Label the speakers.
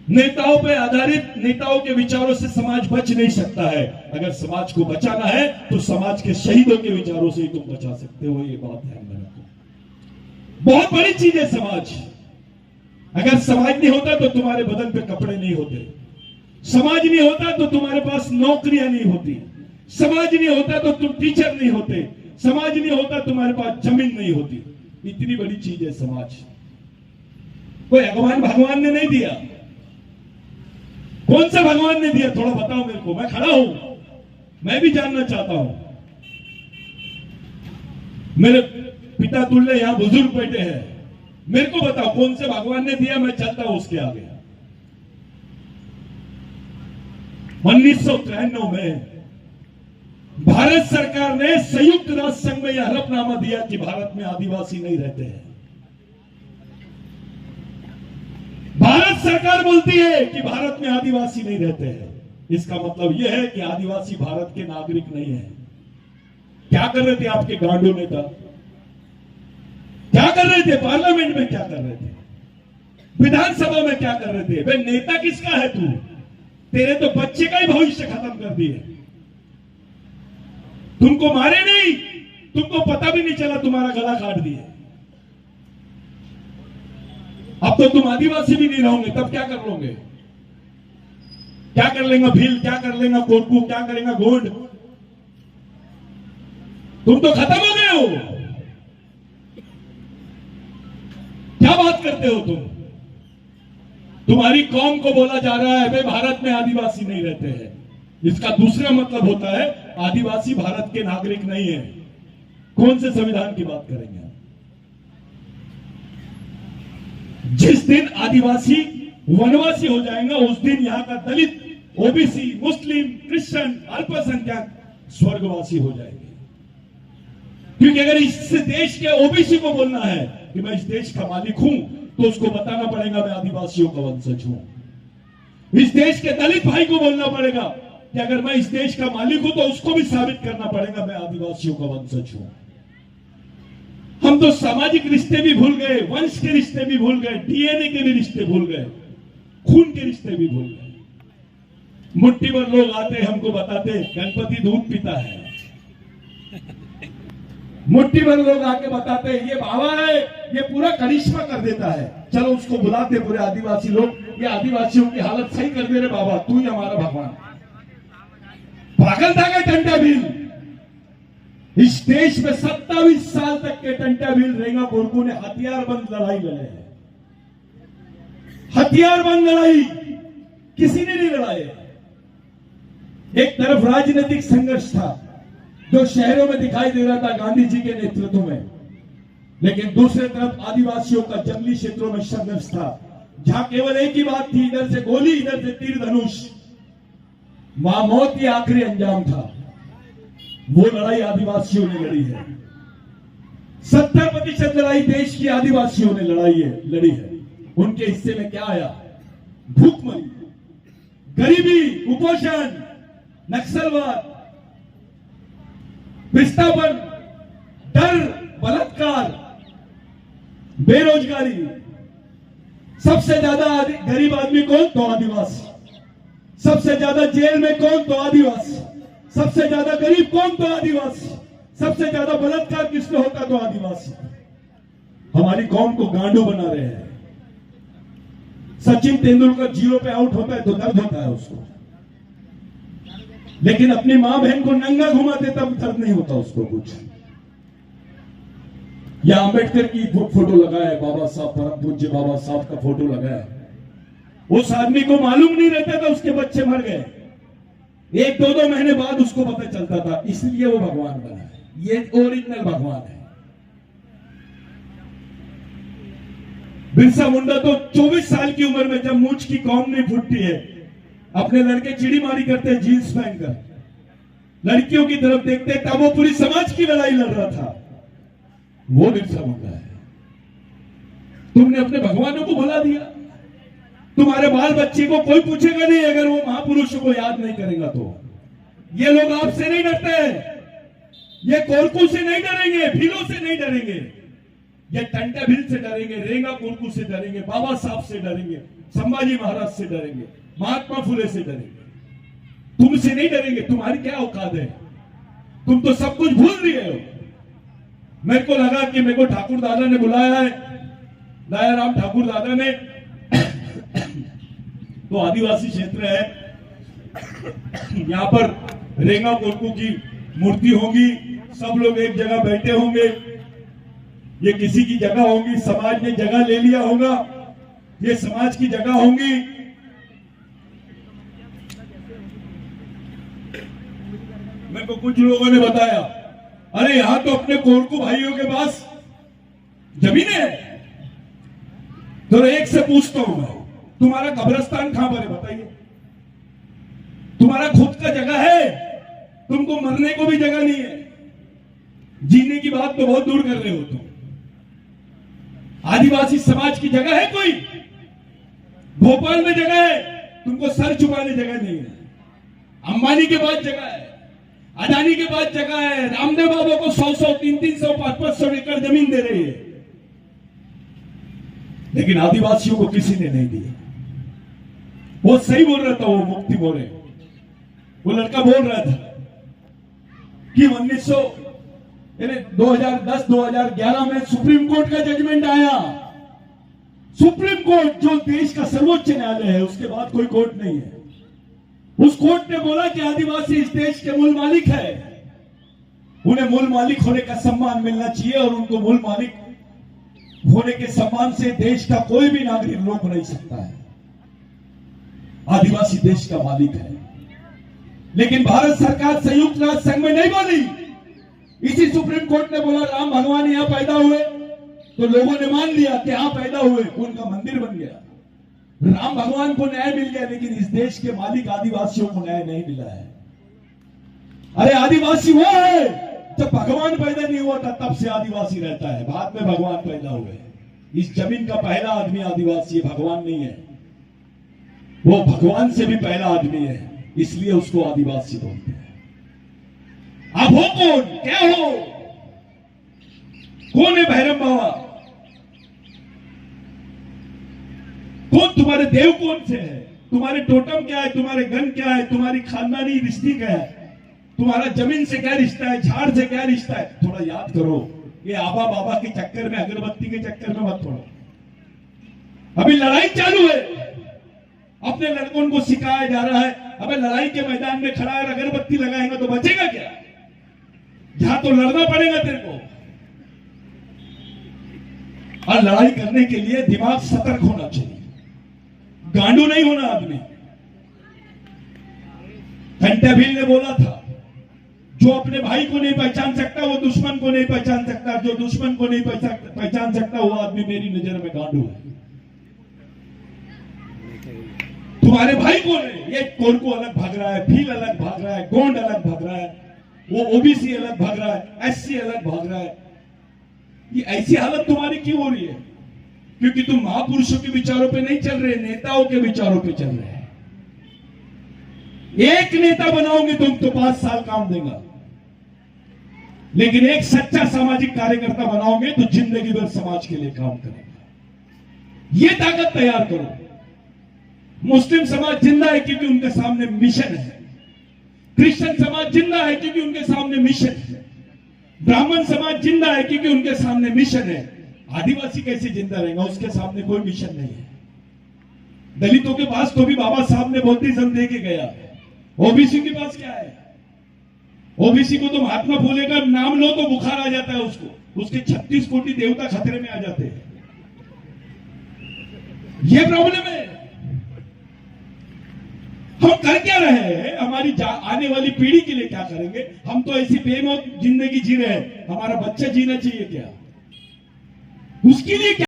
Speaker 1: नेताओं पे आधारित नेताओं के विचारों से समाज बच नहीं सकता है। अगर समाज को बचाना है तो समाज के शहीदों के विचारों से ही तुम बचा सकते हो। ये बात ध्यान में रखो। बहुत बड़ी चीज है समाज। अगर समाज नहीं होता तो तुम्हारे बदन पे कपड़े नहीं होते, समाज नहीं होता तो तुम्हारे पास नौकरियां नहीं होती, समाज नहीं होता तो तुम टीचर नहीं होते, समाज नहीं होता तुम्हारे पास जमीन नहीं होती। इतनी बड़ी चीज है समाज। कोई भगवान ने नहीं दिया। कौन सा भगवान ने दिया? थोड़ा बताओ मेरे को, मैं खड़ा हूं, मैं भी जानना चाहता हूं। मेरे पिता तुल्य यहां बुजुर्ग बैठे हैं, मेरे को बताओ कौन से भगवान ने दिया, मैं चलता हूं उसके आगे। 1993 में भारत सरकार ने संयुक्त राष्ट्र संघ में यह हलफनामा दिया कि भारत में आदिवासी नहीं रहते हैं। भारत सरकार बोलती है कि भारत में आदिवासी नहीं रहते हैं। इसका मतलब यह है कि आदिवासी भारत के नागरिक नहीं है। क्या कर रहे थे आपके गांडो नेता? क्या कर रहे थे? पार्लियामेंट में क्या कर रहे थे? विधानसभा में क्या कर रहे थे? भाई नेता किसका है तू? तेरे तो बच्चे का ही भविष्य खत्म कर दिए। तुमको मारे नहीं, तुमको पता भी नहीं चला, तुम्हारा गला काट दिए। अब तो तुम आदिवासी भी नहीं रहोगे, तब क्या कर लोगे? क्या कर लेगा भील, क्या कर लेगा कोरकू, क्या करेगा गोंड? तुम तो खत्म हो गए हो। क्या बात करते हो तुम? तुम्हारी कौम को बोला जा रहा है भाई भारत में आदिवासी नहीं रहते हैं। इसका दूसरा मतलब होता है आदिवासी भारत के नागरिक नहीं है। कौन से संविधान की बात करेंगे? जिस दिन आदिवासी वनवासी हो जाएगा उस दिन यहां का दलित, ओबीसी, मुस्लिम, क्रिश्चियन, अल्पसंख्यक स्वर्गवासी हो जाएंगे। क्योंकि अगर इस देश के ओबीसी को बोलना है कि मैं इस देश का मालिक हूं तो उसको बताना पड़ेगा मैं आदिवासियों का वंशज हूं। इस देश के दलित भाई को बोलना पड़ेगा कि अगर मैं इस देश का मालिक हूं तो उसको भी साबित करना पड़ेगा मैं आदिवासियों का वंशज हूं। हम तो सामाजिक रिश्ते भी भूल गए, वंश के रिश्ते भी भूल गए, डीएनए के भी रिश्ते भूल गए, खून के रिश्ते भी भूल गए। मुट्ठी भर लोग आते हमको बताते गणपति दूध पीता है। मुट्ठी भर लोग आके बताते ये बाबा है, ये पूरा करिश्मा कर देता है। चलो उसको बुलाते पूरे आदिवासी लोग, ये आदिवासियों की हालत सही कर दे रे बाबा, तू ही हमारा भगवान। पागल था क्या टंटा भील? इस देश में 27 साल तक के टंटा भील रेंगा बोरकू ने हथियारबंद लड़ाई लड़े है। हथियारबंद लड़ाई किसी ने नहीं लड़ाई। एक तरफ राजनीतिक संघर्ष था जो शहरों में दिखाई दे रहा था गांधी जी के नेतृत्व में, लेकिन दूसरी तरफ आदिवासियों का जंगली क्षेत्रों में संघर्ष था जहां केवल एक ही बात थी, इधर से गोली इधर से तीर धनुष, वहां मौत ही आखिरी अंजाम था। वो लड़ाई आदिवासियों ने लड़ी है। 70% लड़ाई देश की आदिवासियों ने लड़ी है। उनके हिस्से में क्या आया? भूखमरी, गरीबी, कुपोषण, नक्सलवाद, विस्थापन, डर, बलात्कार, बेरोजगारी। सबसे ज्यादा गरीब आदमी कौन? तो आदिवासी। सबसे ज्यादा जेल में कौन? तो आदिवासी। सबसे ज्यादा गरीब कौन? तो आदिवासी। सबसे ज्यादा बलात्कार किसमें होता? तो आदिवासी। हमारी कौम को गांडू बना रहे हैं। सचिन तेंदुलकर 0 पे आउट होता है तो दर्द होता है उसको, लेकिन अपनी मां बहन को नंगा घुमाते तब दर्द नहीं होता उसको कुछ। या अंबेडकर की फोटो लगा है, बाबा साहब, परम पूज्य बाबा साहब का फोटो लगा है। उस आदमी को मालूम नहीं रहता था उसके बच्चे मर गए। 1-2 महीने बाद उसको पता चलता था, इसलिए वो भगवान बना है। ये ओरिजिनल भगवान है। बिरसा मुंडा तो 24 साल की उम्र में, जब मूंछ की कौम नहीं फूटती है, अपने लड़के चिड़ीमारी करते हैं जींस पहनकर, लड़कियों की तरफ देखते, तब वो पूरी समाज की लड़ाई लड़ रहा था। वो बिरसा मुंडा है। तुमने अपने भगवानों को भुला दिया। तुम्हारे बाल बच्चे को कोई पूछेगा नहीं अगर वो महापुरुषों को याद नहीं करेगा तो। ये लोग आपसे नहीं डरते हैं, ये कोरकू से नहीं डरेंगे, भीलों से नहीं डरेंगे। ये टंटा भील से डरेंगे, रेंगा कोरकू से डरेंगे, बाबा साहब से डरेंगे, संभाजी महाराज से डरेंगे, महात्मा फुले से डरेंगे, तुमसे नहीं डरेंगे। तुम्हारी क्या औकात है? तुम तो सब कुछ भूल दिए हो। मेरे को लगा कि मेरे को ठाकुर दादा ने बुलाया है, दयाराम ठाकुर दादा ने, तो आदिवासी क्षेत्र है, यहां पर रेंगा कोरकू की मूर्ति होगी, सब लोग एक जगह बैठे होंगे, ये किसी की जगह होगी, समाज ने जगह ले लिया होगा, ये समाज की जगह होंगी। मेरे को कुछ लोगों ने बताया, अरे यहां तो अपने कोरकू भाइयों के पास जमीन है। तो एक से पूछता हूं मैं, तुम्हारा कब्रिस्तान कहां पर है बताइए? तुम्हारा खुद का जगह है? तुमको मरने को भी जगह नहीं है, जीने की बात तो बहुत दूर कर रहे हो तुम। आदिवासी समाज की जगह है कोई? भोपाल में जगह है, तुमको सर छुपाने जगह नहीं है। अंबानी के पास जगह है, अडानी के पास जगह है, रामदेव बाबा को 100-100, 300-300, 500 एकड़ जमीन दे रही है, लेकिन आदिवासियों को किसी ने नहीं दिया। वो सही बोल रहा था, वो मुक्ति बोले, वो लड़का बोल रहा था कि 2010-2011 में सुप्रीम कोर्ट का जजमेंट आया। सुप्रीम कोर्ट जो देश का सर्वोच्च न्यायालय है, उसके बाद कोई कोर्ट नहीं है। उस कोर्ट ने बोला कि आदिवासी इस देश के मूल मालिक है, उन्हें मूल मालिक होने का सम्मान मिलना चाहिए, और उनको मूल मालिक होने के सम्मान से देश का कोई भी नागरिक रोक नहीं सकता है। आदिवासी देश का मालिक है। लेकिन भारत सरकार संयुक्त राष्ट्र संघ में नहीं बोली। इसी सुप्रीम कोर्ट ने बोला राम भगवान यहां पैदा हुए, तो लोगों ने मान लिया कि यहां पैदा हुए, उनका मंदिर बन गया, राम भगवान को न्याय मिल गया। लेकिन इस देश के मालिक आदिवासियों को न्याय नहीं मिला है। अरे आदिवासी वो है, जब भगवान पैदा नहीं हुआ था तब से आदिवासी रहता है, बाद में भगवान पैदा हुए। इस जमीन का पहला आदमी आदिवासी है, भगवान नहीं है। वो भगवान से भी पहला आदमी है, इसलिए उसको आदिवासी बोलते हैं। आप हो कौन? क्या हो? कौन है भैरव बाबा? कौन तुम्हारे देव? कौन से है? तुम्हारे टोटम क्या है? तुम्हारे गन क्या है? तुम्हारी खानदानी रिश्ते क्या है? तुम्हारा जमीन से क्या रिश्ता है? झाड़ से क्या रिश्ता है? थोड़ा याद करो। ये आबा बाबा के चक्कर में, अगरबत्ती के चक्कर में मत पड़ो। अभी लड़ाई चालू है, अपने लड़कों को सिखाया जा रहा है। अबे लड़ाई के मैदान में खड़ा है, अगरबत्ती लगाएंगे तो बचेगा क्या? यहां तो लड़ना पड़ेगा तेरे को। और लड़ाई करने के लिए दिमाग सतर्क होना चाहिए, गांडू नहीं होना आदमी। घंटा भील ने बोला था, जो अपने भाई को नहीं पहचान सकता वो दुश्मन को नहीं पहचान सकता, जो दुश्मन को नहीं पहचान सकता वो आदमी मेरी नजर में गांडू है। तुम्हारे भाई कौन है? ये कोरकू अलग भाग रहा है, भील अलग भाग रहा है, गोंड अलग भाग रहा है, वो ओबीसी अलग भाग रहा है, एससी अलग भाग रहा है। ये ऐसी हालत तुम्हारी क्यों हो रही है? क्योंकि तुम महापुरुषों के विचारों पे नहीं चल रहे, नेताओं के विचारों पे चल रहे हैं। एक नेता बनाओगे तुम तो 5 साल काम देगा, लेकिन एक सच्चा सामाजिक कार्यकर्ता बनाओगे तो जिंदगी भर समाज के लिए काम करेगा। ये ताकत तैयार करो। मुस्लिम समाज जिंदा है क्योंकि उनके सामने मिशन है, क्रिश्चियन समाज जिंदा है क्योंकि उनके सामने मिशन है, ब्राह्मण समाज जिंदा है क्योंकि उनके सामने मिशन है। आदिवासी कैसे जिंदा रहेगा? उसके सामने कोई मिशन नहीं है। दलितों के पास तो भी बाबा साहब ने बौद्धिज्म दे के गया, ओबीसी के पास क्या है? ओबीसी को तो महात्मा फुले का नाम लो तो बुखार आ जाता है उसको, उसके 36 कोटि देवता खतरे में आ जाते हैं। ये प्रॉब्लम है। हम कर क्या रहे हैं? हमारी आने वाली पीढ़ी के लिए क्या करेंगे? हम तो ऐसी बेमौत जिंदगी जी रहे हैं, हमारा बच्चा जीना चाहिए क्या? उसके लिए क्या